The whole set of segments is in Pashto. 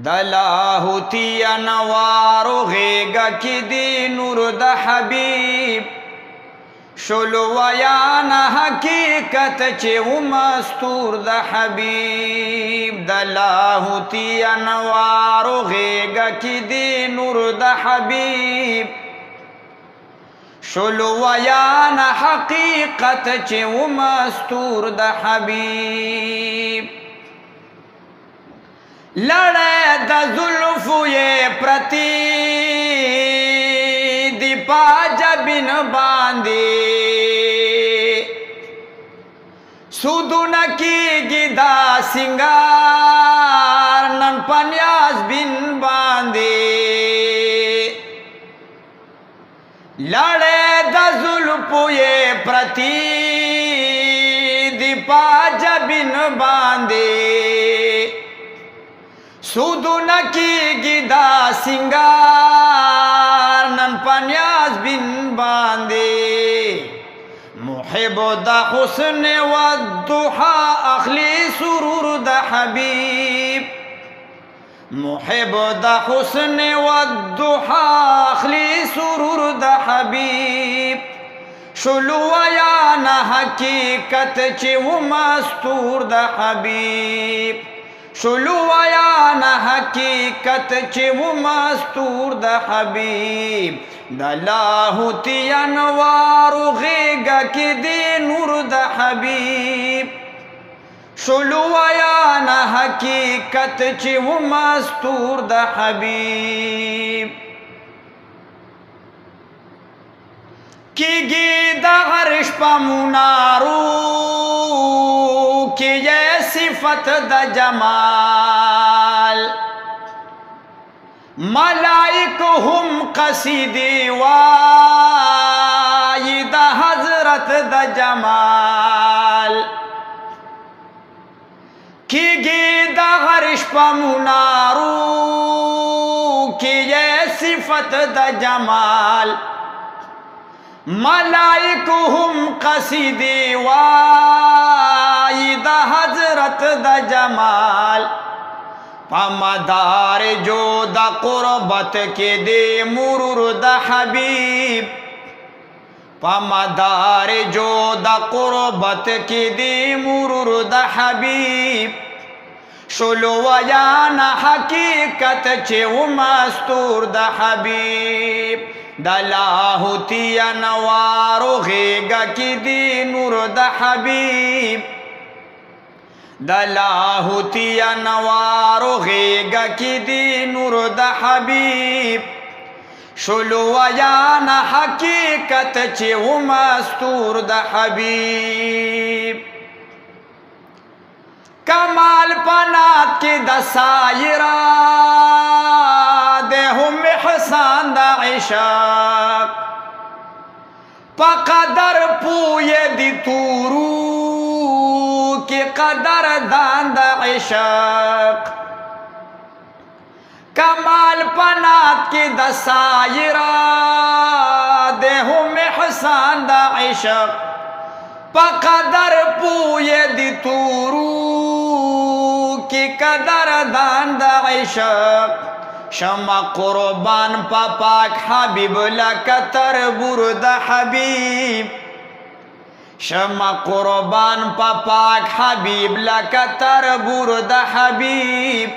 دلاهوتی انوارو غیگا کی دی نور د حبیب شلو ویان حقیقت چه و مستور د حبیب دلاهوتی انوارو غیگا کی دی نور د حبیب شلو ویان حقیقت چه و مستور د حبیب لڑے دا ظلفو یہ پرتی دی پاجا بن باندی سودو نکی گدا سنگار نن پنیاز بن باندی لڑے دا ظلفو یہ پرتی دی پاجا بن باندی سودو نکی گدا سنگار نن پنیاز بن باندے محب دا حسن والضحا اخلی سرور دا حبیب محب دا حسن والضحا اخلی سرور دا حبیب شلو ویانا حقیقت چی و مستور دا حبیب شلو ویانا حقیقت چی و مستور دا حبیب دا لاہوتی انوارو غیگا کی دی نور دا حبیب شلو ویانا حقیقت چی و مستور دا حبیب کی گی دا عرش پا منارو کی یہ صفت دا جمال ملائک ہم قصیدی وائی دا حضرت دا جمال کی گی دا عرش پا منارو کی یہ صفت دا جمال ملائک ہم قصیدی وائی دا حضرت دا جمال پا مدار جو دا قربت کے دے مرور دا حبیب پا مدار جو دا قربت کے دے مرور دا حبیب شلو ویانا حقیقت چے و مستور دا حبیب دا لاہوتی انوارو غیگا کی دی نور دا حبیب دا لاہوتی انوارو غیگا کی دی نور دا حبیب شلو ویانا حقیقت چی و مستور دا حبیب کمال پنات کی دا سائرہ دے ہم احسان دا عشاق پا قدر پوئے دی تورو کی قدر دان دا عشاق کمال پنات کی دا سائرہ دے ہم احسان دا عشاق پا قدر پوئے دی تورو کی قدر دان دا عشاق شمع قربان پا پاک حبیب لکتر برد حبیب شمع قربان پا پاک حبیب لکتر برد حبیب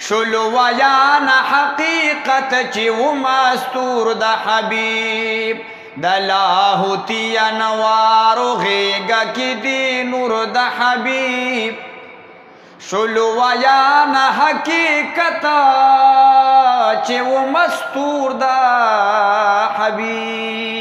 شلو ویانا حقیقت چی و مستور دا حبیب دا لاہوتی انوارو غیگا کی دی نور دا حبیب شلو ویانا حقیقتا چے و مستور دا حبیب